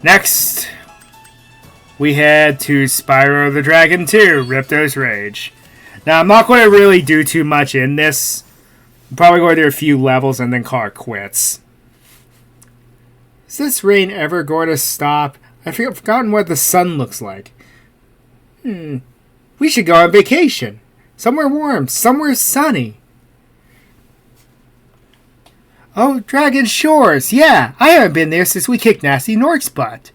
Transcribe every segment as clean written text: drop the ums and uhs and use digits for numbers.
Next, we head to Spyro the Dragon 2, Ripto's Rage. Now, I'm not going to really do too much in this. I'm probably going to do a few levels and then call it quits. Is this rain ever going to stop? I've forgotten what the sun looks like. We should go on vacation. Somewhere warm, somewhere sunny. Oh, Dragon Shores. Yeah, I haven't been there since we kicked Nasty Nork's butt.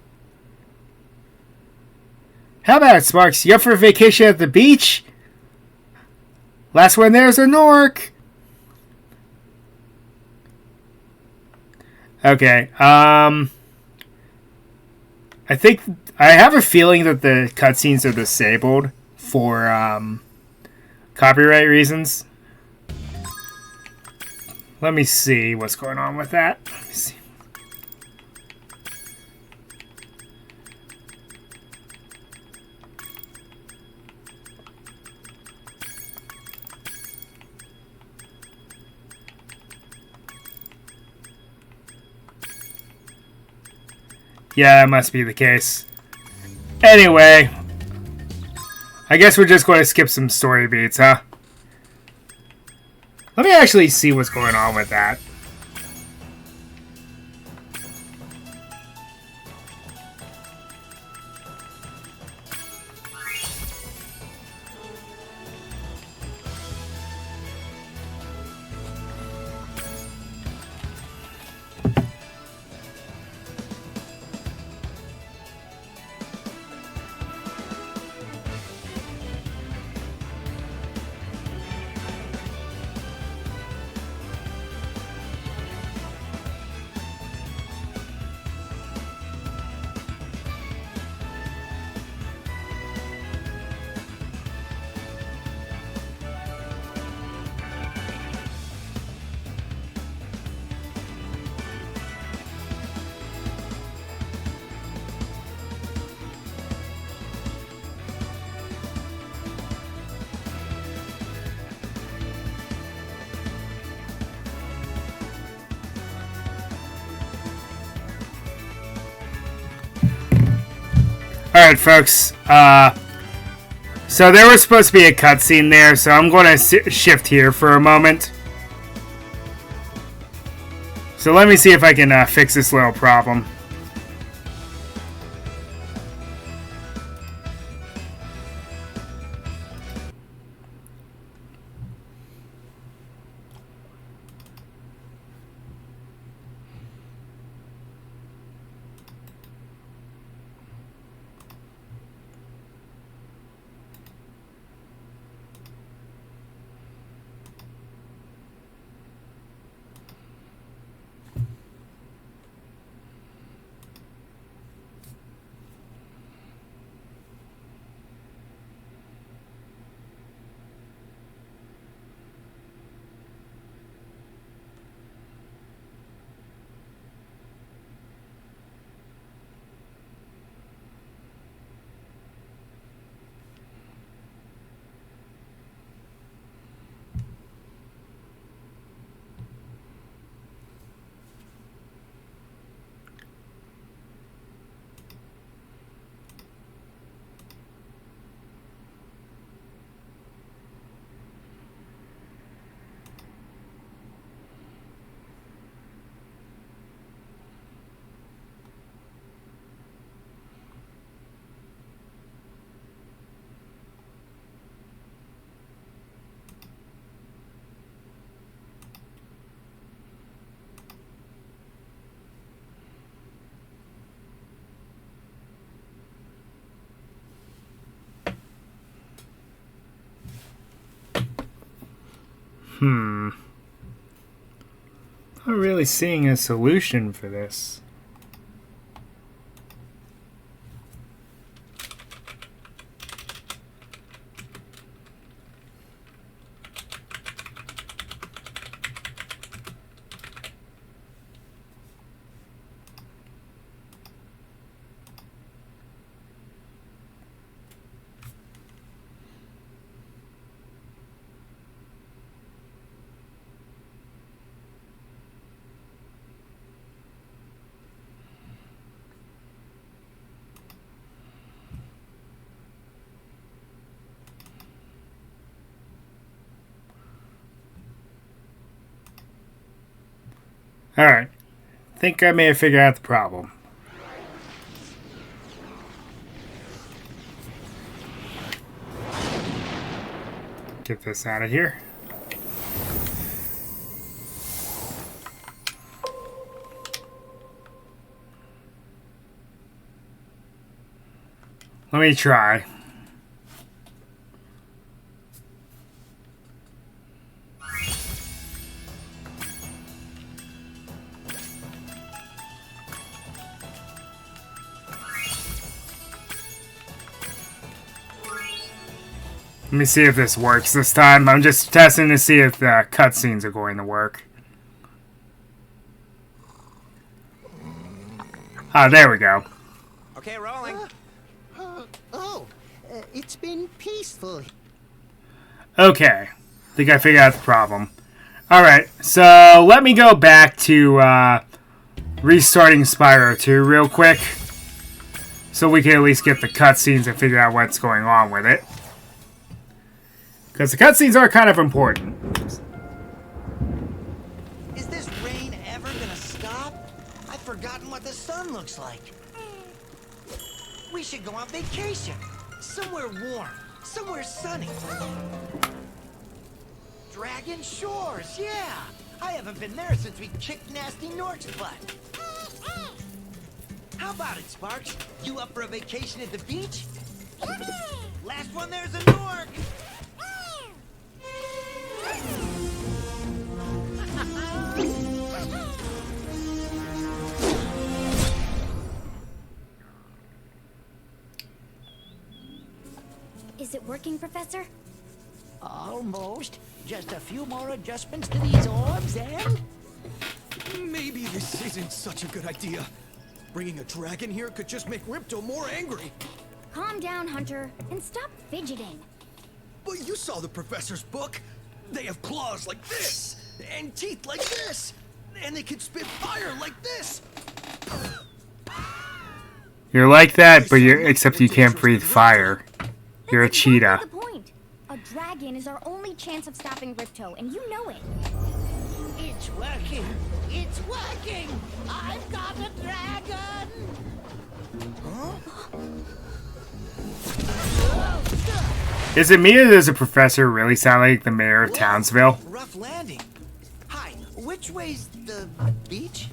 How about it, Sparks? You up for a vacation at the beach? Last one there's a Nork. Okay, I think I have a feeling that the cutscenes are disabled for copyright reasons. Let me see what's going on with that. Let me see. Yeah, that must be the case. Anyway, I guess we're just going to skip some story beats, huh? Let me actually see what's going on with that. Alright, folks. So there was supposed to be a cutscene there, so I'm going to shift here for a moment. So let me see if I can fix this little problem. Not really seeing a solution for this. Alright. Think I may have figured out the problem. Get this out of here. Let me try. Let me see if this works this time. I'm just testing to see if the cutscenes are going to work. Ah, there we go. Okay, rolling. It's been peaceful. Okay. Think I figured out the problem. Alright, so let me go back to restarting Spyro 2 real quick. So we can at least get the cutscenes and figure out what's going on with it. Because the cutscenes are kind of important. Is this rain ever gonna stop? I've forgotten what the sun looks like. We should go on vacation. Somewhere warm. Somewhere sunny. Dragon Shores, yeah! I haven't been there since we kicked Nasty Nork's butt. How about it, Sparks? You up for a vacation at the beach? Last one there's a Nork! Is it working, Professor? Almost. Just a few more adjustments to these orbs and... Maybe this isn't such a good idea. Bringing a dragon here could just make Ripto more angry. Calm down, Hunter, and stop fidgeting. But you saw the professor's book. They have claws like this, and teeth like this, and they can spit fire like this. You're like that, but except you can't breathe fire. You're a cheetah. That's exactly the point. A dragon is our only chance of stopping Ripto, and you know it. It's working! It's working! I've got a dragon! Is it me or does the professor really sound like the mayor of Townsville? Rough landing. Hi, which way's the beach?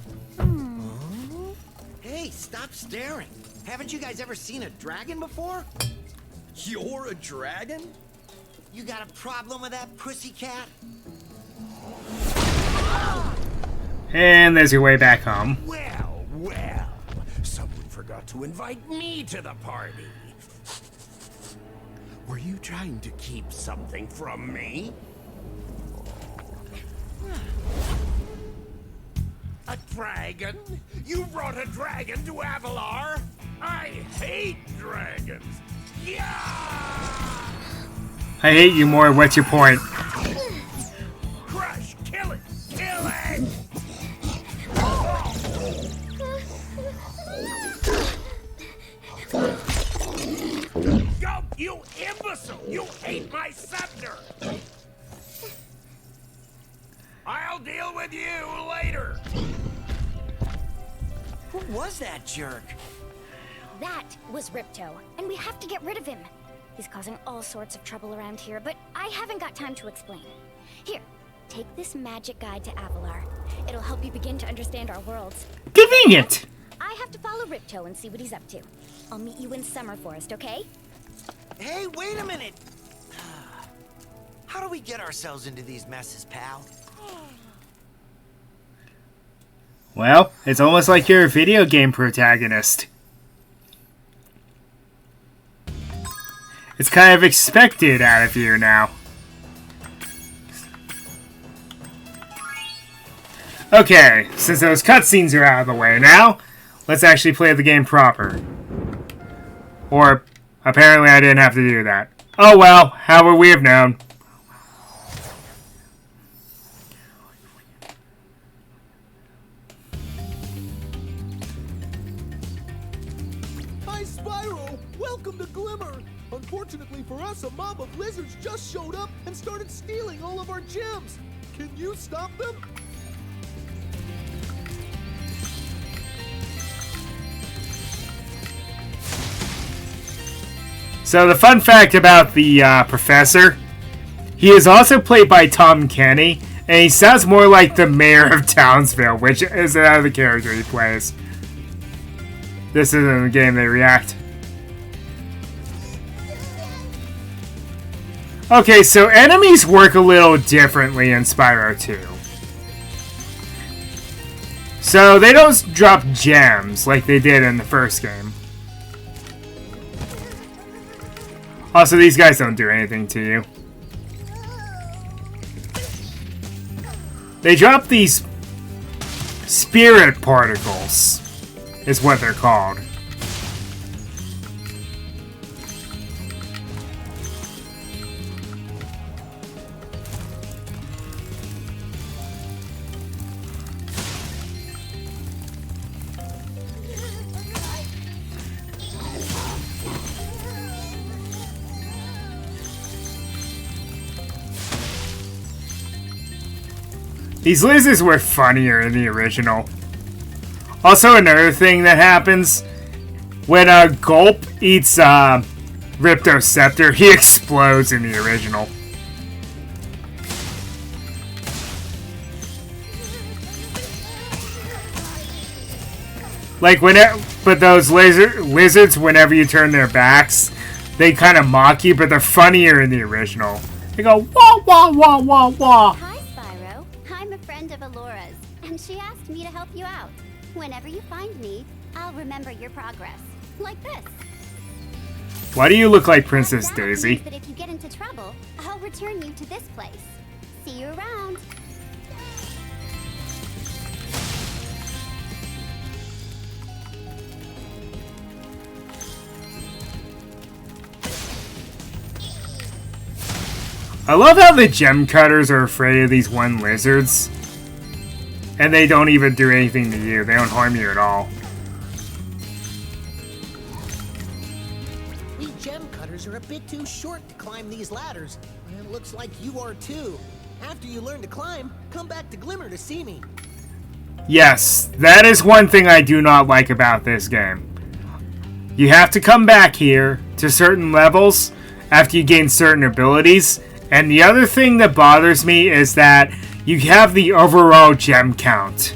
Hey, stop staring. Haven't you guys ever seen a dragon before? You're a dragon? You got a problem with that, pussycat? And there's your way back home. Well, well. Someone forgot to invite me to the party. Were you trying to keep something from me? A dragon? You brought a dragon to Avalar? I hate dragons. Yeah! I hate you more. What's your point? Crush! Kill it! Kill it! Go, you imbecile! You ate my scepter! I'll deal with you later! Who was that jerk? That was Ripto, and we have to get rid of him. He's causing all sorts of trouble around here, but I haven't got time to explain. Here, take this magic guide to Avalar. It'll help you begin to understand our worlds. Convenient! I have to follow Ripto and see what he's up to. I'll meet you in Summer Forest, okay? Hey, wait a minute! How do we get ourselves into these messes, pal? Well, it's almost like you're a video game protagonist. It's kind of expected out of you now. Okay, since those cutscenes are out of the way now, let's actually play the game proper. Or, apparently I didn't have to do that. Oh well, how would we have known? Hi, Spyro! Welcome to Glimmer! Unfortunately for us, a mob of lizards just showed up and started stealing all of our gems. Can you stop them? So the fun fact about the professor, he is also played by Tom Kenny, and he sounds more like the mayor of Townsville, which is another character he plays. This isn't the game they react. Okay, so enemies work a little differently in Spyro 2. So they don't drop gems like they did in the first game. Also, these guys don't do anything to you. They drop these spirit particles, is what they're called. These lizards were funnier in the original. Also, another thing that happens, when Gulp eats Ripto's scepter, he explodes in the original. Like, but those lizards, whenever you turn their backs, they kind of mock you, but they're funnier in the original. They go, wah, wah, wah, wah, wah. Hi, Spyro. I'm a friend of Alora's, and she asked me to help you out. Whenever you find me, I'll remember your progress. Like this. Why do you look like Princess That Daisy? means that if you get into trouble, I'll return you to this place. See you around. I love how the gem cutters are afraid of these one lizards. And they don't even do anything to you. They don't harm you at all. We gem cutters are a bit too short to climb these ladders. And it looks like you are too. After you learn to climb, come back to Glimmer to see me. Yes, that is one thing I do not like about this game. You have to come back here to certain levels after you gain certain abilities. And the other thing that bothers me is that you have the overall gem count.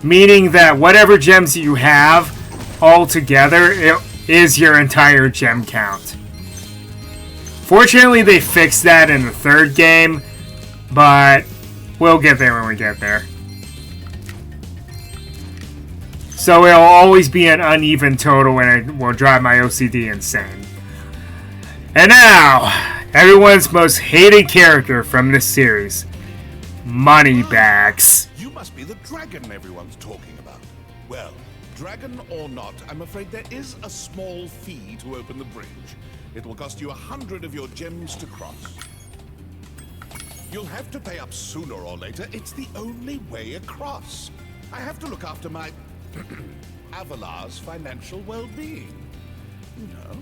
Meaning that whatever gems you have all together, it is your entire gem count. Fortunately, they fixed that in the third game, but we'll get there when we get there. So it'll always be an uneven total and it will drive my OCD insane. And now, everyone's most hated character from this series, Moneybags. You must be the dragon everyone's talking about. Well, dragon or not, I'm afraid there is a small fee to open the bridge. It will cost you 100 of your gems to cross. You'll have to pay up sooner or later. It's the only way across. I have to look after my Avalar's financial well-being. You know,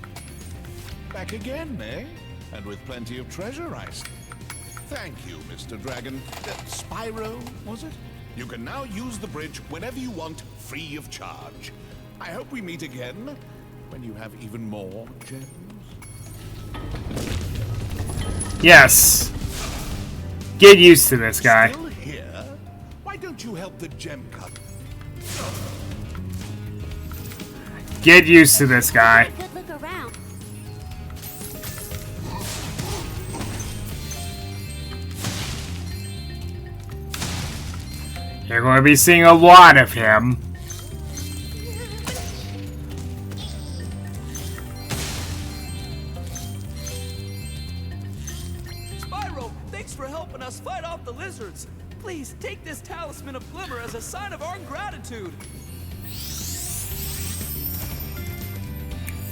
back again, eh? And with plenty of treasure, I see. Thank you, Mr. Dragon. Spyro, was it? You can now use the bridge whenever you want, free of charge. I hope we meet again when you have even more gems. Yes. Get used to this guy. Still here? Why don't you help the gem cut? Get used to this guy. Good look around. You're going to be seeing a lot of him. Spyro, thanks for helping us fight off the lizards. Please take this talisman of Glimmer as a sign of our gratitude.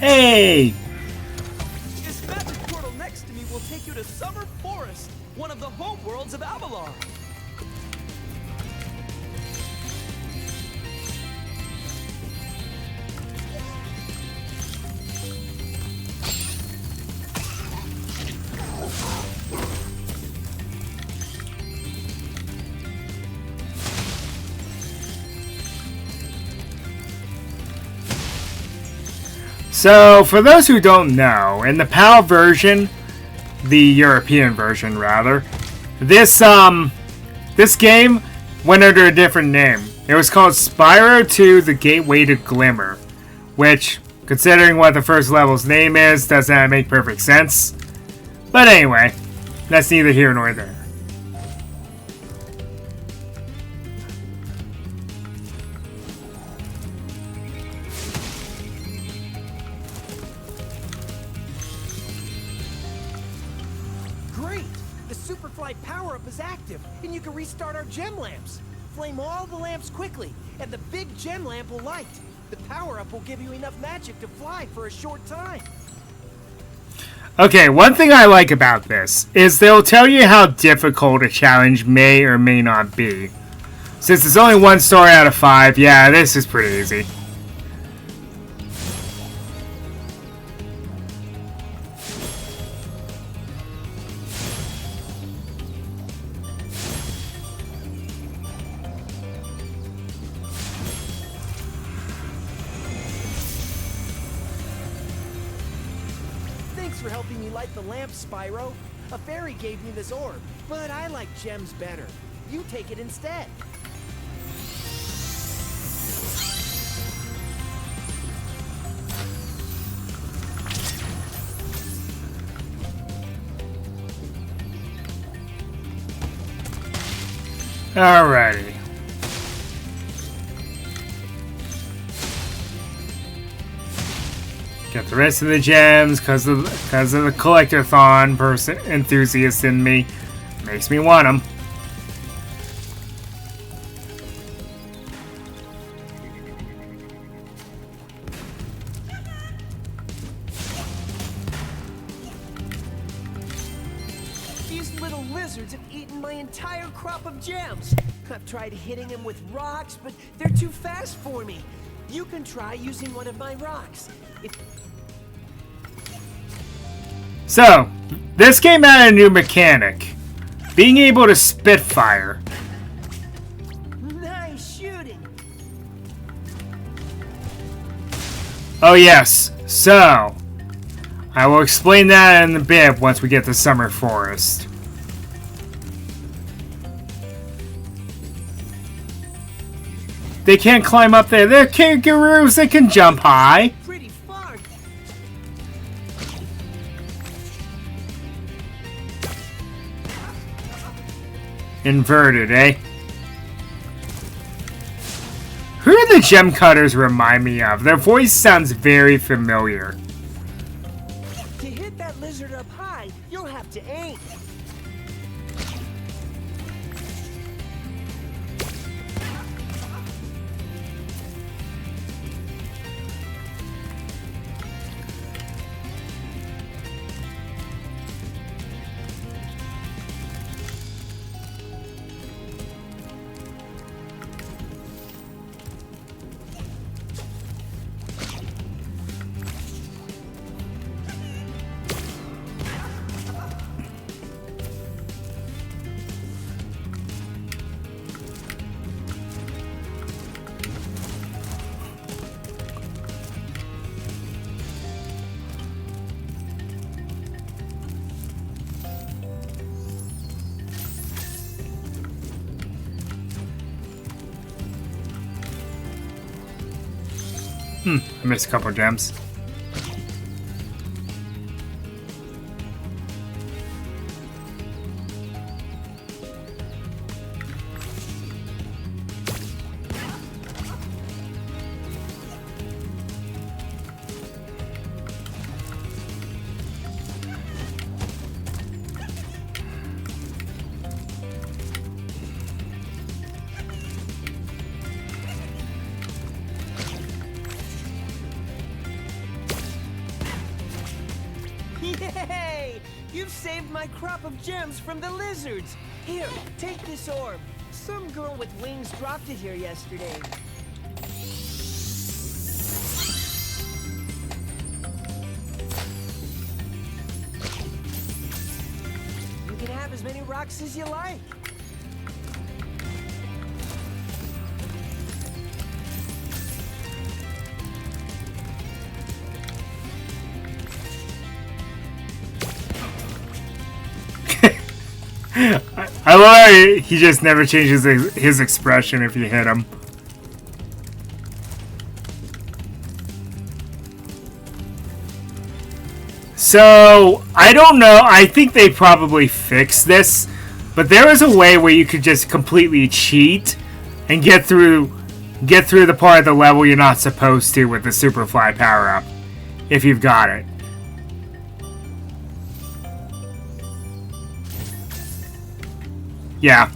Hey! This magic portal next to me will take you to Summer Forest, one of the home worlds of Avalar. So, for those who don't know, in the PAL version, the European version rather, this game went under a different name. It was called Spyro 2: The Gateway to Glimmer, which, considering what the first level's name is, doesn't make perfect sense. But anyway, that's neither here nor there. Great! The Superfly power-up is active, and you can restart our gem lamps. Flame all the lamps quickly, and the big gem lamp will light. The power-up will give you enough magic to fly for a short time. Okay, one thing I like about this is they'll tell you how difficult a challenge may or may not be. Since it's only 1 star out of 5, yeah, this is pretty easy. Thanks for helping me light the lamp, Spyro. A fairy gave me this orb, but I like gems better. You take it instead. Alrighty. Get the rest of the gems because of the collectathon person enthusiast in me. Makes me want them. These little lizards have eaten my entire crop of gems. I've tried hitting them with rocks, but they're too fast for me. You can try using one of my rocks. So, this game had a new mechanic. Being able to spit fire. Nice shooting. Oh yes, so I will explain that in a bit once we get to Summer Forest. They can't climb up there. They're kangaroos. They can jump high. Pretty far. Inverted, eh? Who do the gem cutters remind me of? Their voice sounds very familiar. To hit that lizard up high, you'll have to aim. I missed a couple of gems. Yay! You've saved my crop of gems from the lizards. Here, take this orb. Some girl with wings dropped it here yesterday. You can have as many rocks as you like. I love it. He just never changes his expression if you hit him. So, I don't know. I think they probably fixed this. But there is a way where you could just completely cheat and get through the part of the level you're not supposed to with the Superfly power-up. If you've got it. Yeah.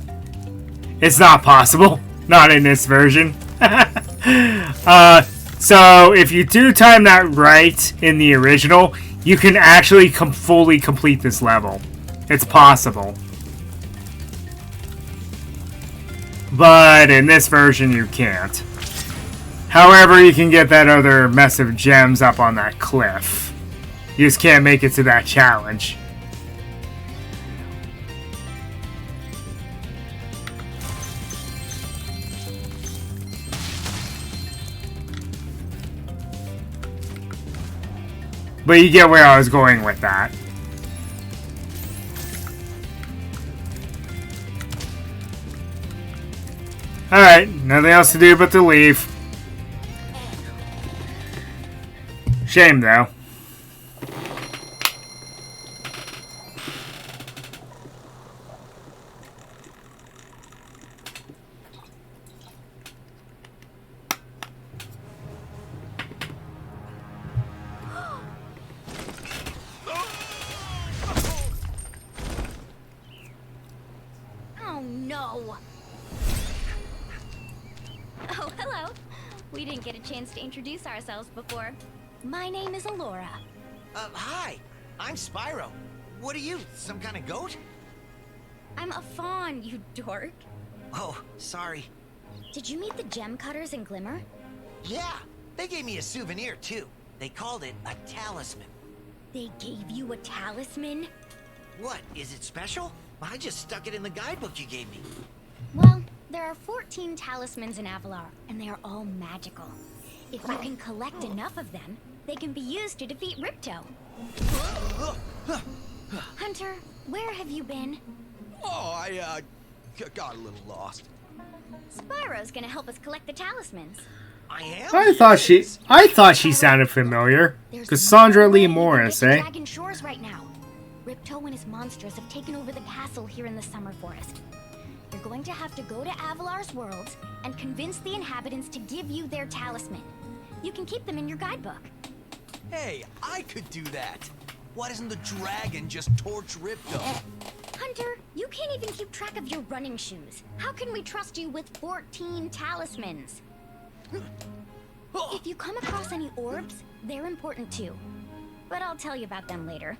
It's not possible. Not in this version. So, if you do time that right in the original, you can actually fully complete this level. It's possible. But in this version, you can't. However, you can get that other mess of gems up on that cliff. You just can't make it to that challenge. But you get where I was going with that. Alright, nothing else to do but to leave. Shame, though. Oh, no. Oh, hello. We didn't get a chance to introduce ourselves before. My name is Alora. Hi. I'm Spyro. What are you, some kind of goat? I'm a fawn, you dork. Oh, sorry. Did you meet the gem cutters in Glimmer? Yeah, they gave me a souvenir, too. They called it a talisman. They gave you a talisman? What, is it special? I just stuck it in the guidebook you gave me. Well, there are 14 talismans in Avalar, and they are all magical. If you can collect enough of them, they can be used to defeat Ripto. Hunter, where have you been? Oh, I got a little lost. Spyro's gonna help us collect the talismans. I am? I thought she sounded familiar. Cassandra Lee Morris, eh? Dragon Shores right now. Ripto and his monsters have taken over the castle here in the Summer Forest. You're going to have to go to Avalar's worlds and convince the inhabitants to give you their talisman. You can keep them in your guidebook. Hey, I could do that. Why doesn't the dragon just torch Ripto? Hunter, you can't even keep track of your running shoes. How can we trust you with 14 talismans? If you come across any orbs, they're important too. But I'll tell you about them later.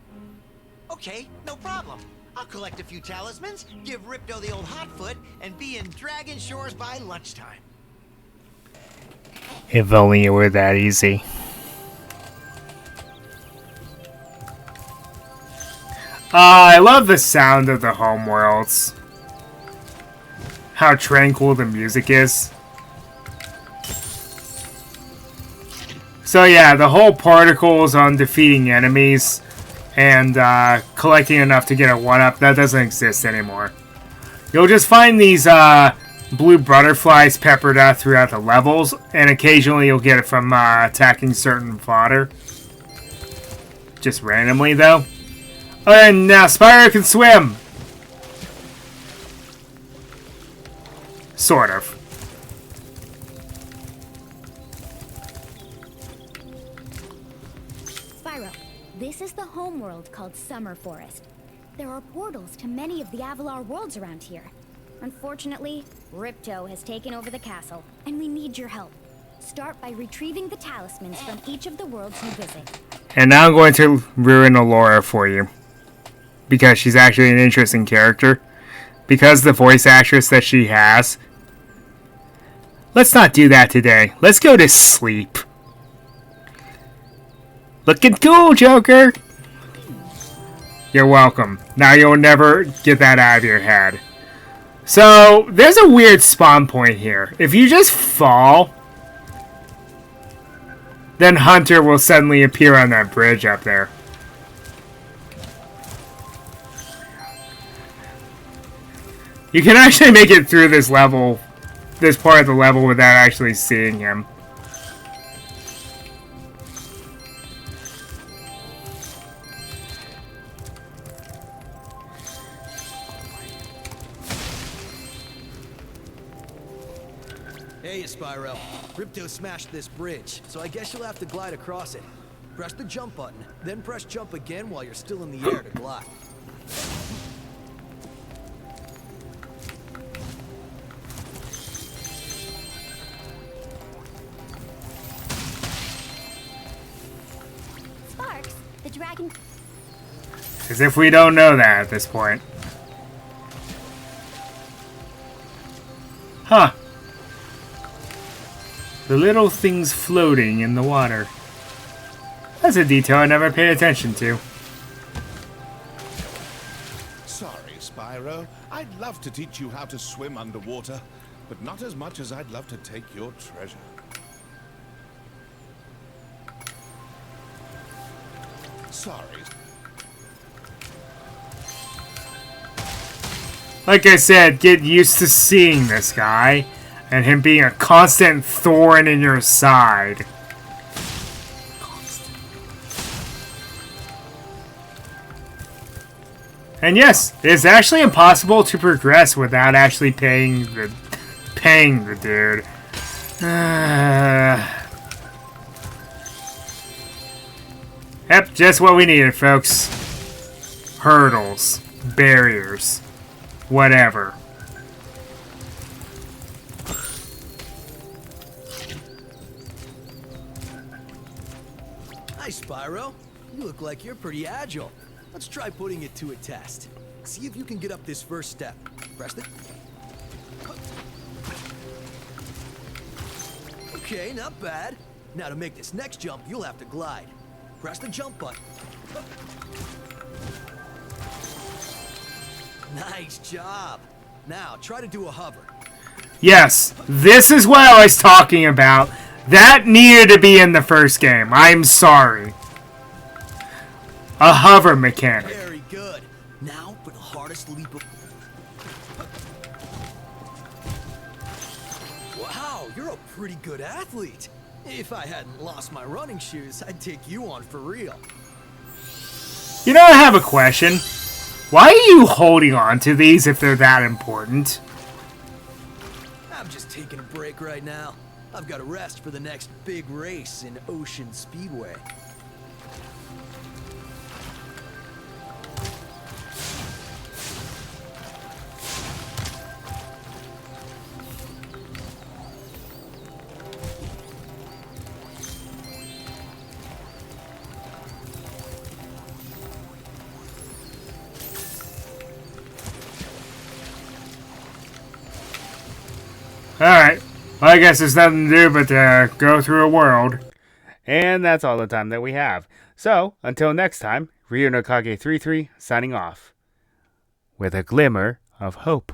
Okay, no problem. I'll collect a few talismans, give Ripto the old hot foot, and be in Dragon Shores by lunchtime. If only it were that easy. I love the sound of the homeworlds. How tranquil the music is. So yeah, the whole particles on defeating enemies and collecting enough to get a 1-up, that doesn't exist anymore. You'll just find these blue butterflies peppered out throughout the levels, and occasionally you'll get it from attacking certain fodder. Just randomly, though. Oh, and now Spyro can swim! Sort of. Spyro, this is the homeworld called Summer Forest. There are portals to many of the Avalar worlds around here. Unfortunately, Ripto has taken over the castle, and we need your help. Start by retrieving the talismans from each of the worlds you visit. And now I'm going to ruin Alora for you. Because she's actually an interesting character. Because the voice actress that she has. Let's not do that today. Let's go to sleep. Looking cool, Joker! You're welcome. Now you'll never get that out of your head. So, there's a weird spawn point here. If you just fall, then Hunter will suddenly appear on that bridge up there. You can actually make it through this level, this part of the level, without actually seeing him. Hey, Spyro. Ripto smashed this bridge, so I guess you'll have to glide across it. Press the jump button, then press jump again while you're still in the air to glide. Sparks, the dragon. As if we don't know that at this point. Huh. The little things floating in the water. That's a detail I never paid attention to. Sorry, Spyro. I'd love to teach you how to swim underwater, but not as much as I'd love to take your treasure. Sorry. Like I said, get used to seeing this guy and him being a constant thorn in your side. And yes, it's actually impossible to progress without actually paying the dude. Yep, just what we needed, folks. Hurdles, barriers, whatever. Hi, Spyro. You look like you're pretty agile. Let's try putting it to a test. See if you can get up this first step. Press the... Okay, not bad. Now to make this next jump, you'll have to glide. Press the jump button. Nice job. Now, try to do a hover. Yes, this is what I was talking about. That needed to be in the first game. I'm sorry. A hover mechanic. Very good. Now for the hardest leap of... Wow, you're a pretty good athlete. If I hadn't lost my running shoes, I'd take you on for real. You know, I have a question. Why are you holding on to these if they're that important? I'm just taking a break right now. I've got to rest for the next big race in Ocean Speedway. Alright. Well, I guess there's nothing to do but go through a world. And that's all the time that we have. So, until next time, Ryu no Kage 33 signing off. With a glimmer of hope.